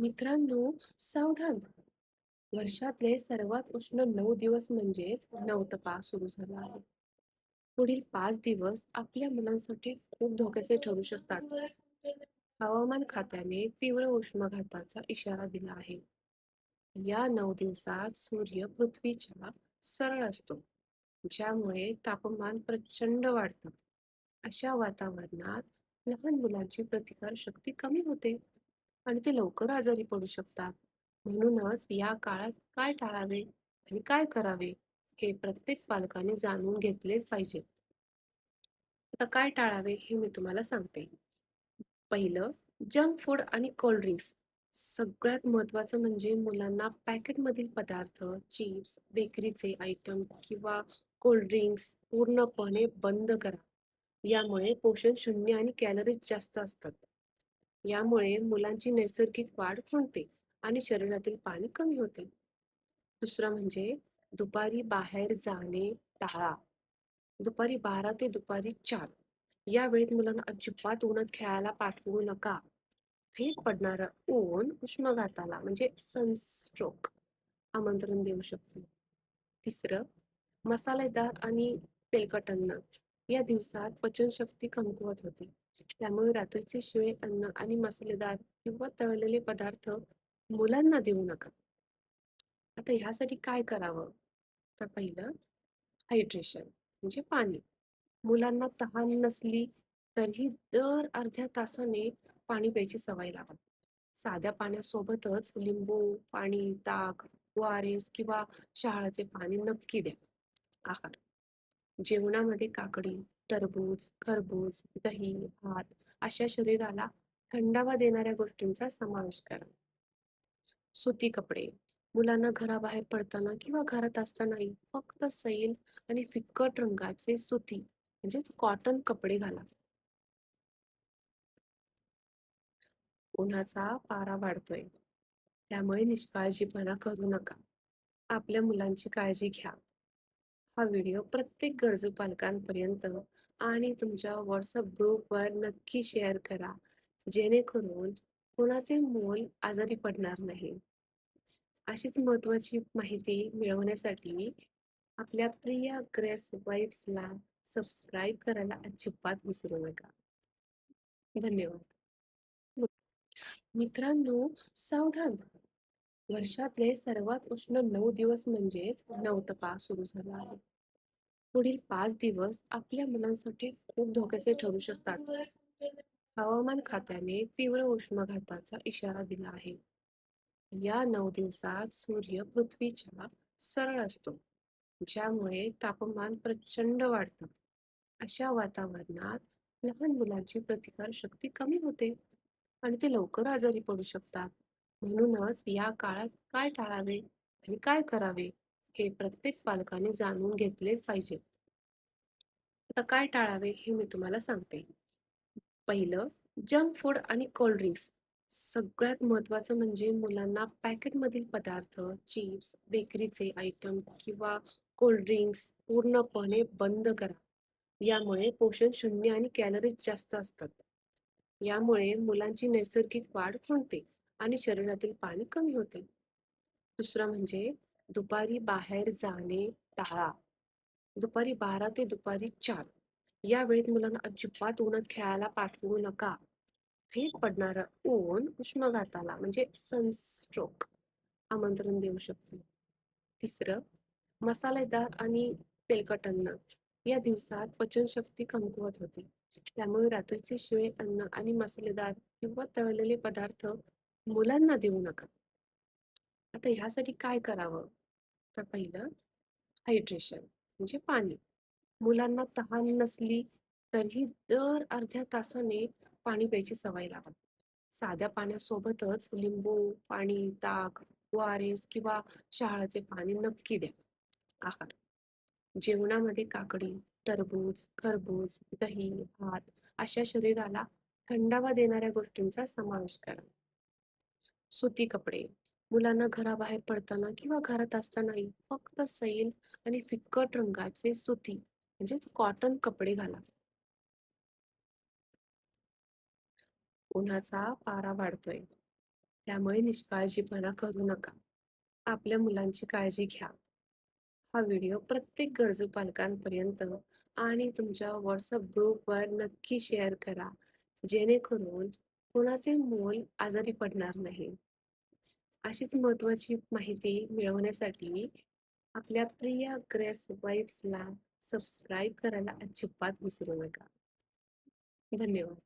मित्रांनो, सावधान! वर्षातले सर्वात उष्ण 9 दिवस म्हणजेच नवतपा सुरू झाला आहे. पुढील 5 दिवस आपल्या मुलांसाठी खूप धोक्याचे ठरू शकतात. हवामान खात्याने तीव्र उष्माघाताचा इशारा दिला आहे. या 9 दिवसात सूर्य पृथ्वीच्या सरळ असतो, ज्यामुळे तापमान प्रचंड वाढतं. अशा वातावरणात लहान मुलांची प्रतिकार शक्ती कमी होते आणि ते लवकर आजारी पडू शकतात. म्हणूनच या काळात काय टाळावे आणि काय करावे हे प्रत्येक पालकाने जाणून घेतलेच पाहिजे. आता काय टाळावे हे मी तुम्हाला सांगते. पहिलं, जंक फूड आणि कोल्ड ड्रिंक्स. सगळ्यात महत्त्वाचं म्हणजे मुलांना पॅकेटमधील पदार्थ, चिप्स, बेकरीचे आयटम किंवा कोल्ड ड्रिंक्स पूर्णपणे बंद करा. यामुळे पोषण शून्य आणि कॅलरीज जास्त असतात. यामुळे मुलांची नैसर्गिक वाढ खुंटते आणि शरीरातील पाणी कमी होते. दुसरं म्हणजे दुपारी बाहेर जाणे टाळा. दुपारी 12 ते दुपारी 4 या वेळेत मुलांना अजिबात उन्हात खेळायला पाठवू नका. थेट पडणारं ऊन उष्माघाताला म्हणजे सनस्ट्रोक आमंत्रण देऊ शकते. तिसरं, मसालेदार आणि तेलकट अन्न. या दिवसात पचनशक्ती कमकुवत होते. त्यामुळे रात्रीचे शिळे अन्न आणि मसालेदार किंवा तळलेले पदार्थ मुलांना देऊ नका. आता ह्यासाठी काय करावं? तर पहिलं, हायड्रेशन म्हणजे पाणी. मुलांना तहान नसली तरीही दर अर्ध्या तासाने पाणी प्यायची सवय लावा. साध्या पाण्यासोबतच लिंबू, पाणी, ताक, ORS किंवा शहाळाचे पाणी नक्की द्या. आहार. जेवणामध्ये काकडी, टरबूज, खरबूज, दही, भात अशा शरीराला थंडावा देणाऱ्या गोष्टींचा समावेश करा. सुती कपडे. मुलांना घराबाहेर पडताना किंवा घरात असतानाही फक्त सैल आणि फिकट रंगाचे सुती म्हणजेच कॉटन कपडे घाला. उन्हाचा पारा वाढतोय, त्यामुळे निष्काळजीपणा करू नका. आपल्या मुलांची काळजी घ्या. हा व्हिडिओ प्रत्येक गरजू पालकांपर्यंत आणि तुमच्या व्हॉट्सअप ग्रुपवर नक्की शेअर करा, जेणेकरून कोणाचे मूल आजारी पडणार नाही. अशीच महत्त्वाची माहिती मिळवण्यासाठी आपल्या प्रिय ग्रेस वाईब्सला सबस्क्राईब करायला अजिबात विसरू नका. धन्यवाद. मित्रांनो, सावधान! वर्षातले सर्वात उष्ण 9 दिवस म्हणजेच नवतपा सुरू झाला आहे. पुढील 5 दिवस आपल्या मुलांसाठी खूप धोक्याचे ठरू शकतात. हवामान खात्याने तीव्र उष्माघाताचा इशारा दिला आहे. या 9 दिवसात सूर्य पृथ्वीच्या सरळ असतो, ज्यामुळे तापमान प्रचंड वाढतं. अशा वातावरणात लहान मुलांची प्रतिकार शक्ती कमी होते आणि ते लवकर आजारी पडू शकतात. म्हणूनच या काळात काय टाळावे आणि काय करावे हे प्रत्येक पालकाने जाणून घेतलेच पाहिजे. आता काय टाळावे हे मी तुम्हाला सांगते. पहिलं, जंक फूड आणि कोल्ड ड्रिंक्स. सगळ्यात महत्त्वाचं म्हणजे मुलांना पॅकेटमधील पदार्थ, चिप्स, बेकरीचे आयटम किंवा कोल्ड ड्रिंक्स पूर्णपणे बंद करा. यामुळे पोषण शून्य आणि कॅलरीज जास्त असतात. यामुळे मुलांची नैसर्गिक वाढ खुंटते आणि शरीरातील पाणी कमी होते. दुसरं म्हणजे दुपारी बाहेर जाणे टाळा. दुपारी 12 ते दुपारी 4 या वेळेत मुलांना अजिबात उन्हात खेळायला पाठवू नका. थेट पडणारं ऊन उष्माघाताला म्हणजे सनस्ट्रोक आमंत्रण देऊ शकते. तिसरं, मसालेदार आणि तेलकट अन्न. या दिवसात पचनशक्ती कमकुवत होते. त्यामुळे रात्रीचे शिळे अन्न आणि मसालेदार किंवा तळलेले पदार्थ मुलांना देऊ नका. आता ह्यासाठी काय करावं? तर पहिलं, हायड्रेशन म्हणजे पाणी. मुलांना तहान नसली तरीही दर अर्ध्या तासाने पाणी प्यायची सवय लावा. साध्या पाण्यासोबतच लिंबू, पाणी, ताक, ORS किंवा शहाळाचे पाणी नक्की द्या. आहार. जेवणामध्ये काकडी, टरबूज, खरबूज, दही, भात अशा शरीराला थंडावा देणाऱ्या गोष्टींचा समावेश करा. सुती कपडे. मुलांना घराबाहेर पडताना किंवा घरात असतानाही फक्त सैल आणि फिकट रंगाचे सुती म्हणजेच कॉटन कपडे घाला. उन्हाचा पारा वाढतोय, त्यामुळे निष्काळजीपणा करू नका. आपल्या मुलांची काळजी घ्या. हा व्हिडिओ प्रत्येक गरजू पालकांपर्यंत आणि तुमच्या WhatsApp ग्रुपवर नक्की शेअर करा, जेणेकरून कोणाचे मूल आजारी पडणार नाही. अशीच महत्त्वाची माहिती मिळवण्यासाठी आपल्या प्रिय ग्रेस वाइब्सला सबस्क्राईब करायला अजिबात विसरू नका. धन्यवाद.